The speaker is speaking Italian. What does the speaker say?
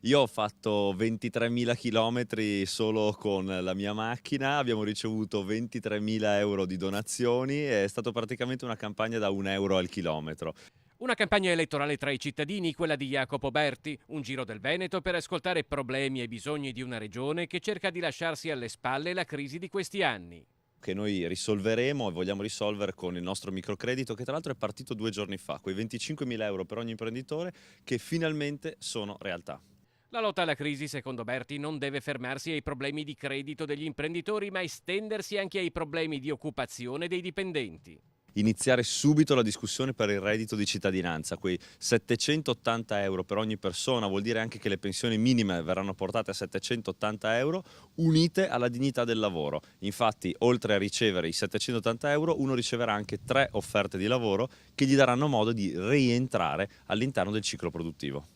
Io ho fatto 23.000 chilometri solo con la mia macchina, abbiamo ricevuto 23.000 euro di donazioni, è stato praticamente una campagna da 1 euro al chilometro. Una campagna elettorale tra i cittadini, quella di Jacopo Berti, un giro del Veneto per ascoltare problemi e bisogni di una regione che cerca di lasciarsi alle spalle la crisi di questi anni. Che noi risolveremo e vogliamo risolvere con il nostro microcredito, che tra l'altro è partito 2 giorni fa, quei 25.000 euro per ogni imprenditore che finalmente sono realtà. La lotta alla crisi, secondo Berti, non deve fermarsi ai problemi di credito degli imprenditori, ma estendersi anche ai problemi di occupazione dei dipendenti. Iniziare subito la discussione per il reddito di cittadinanza, quei 780 euro per ogni persona, vuol dire anche che le pensioni minime verranno portate a 780 euro, unite alla dignità del lavoro. Infatti, oltre a ricevere i 780 euro, uno riceverà anche 3 offerte di lavoro che gli daranno modo di rientrare all'interno del ciclo produttivo.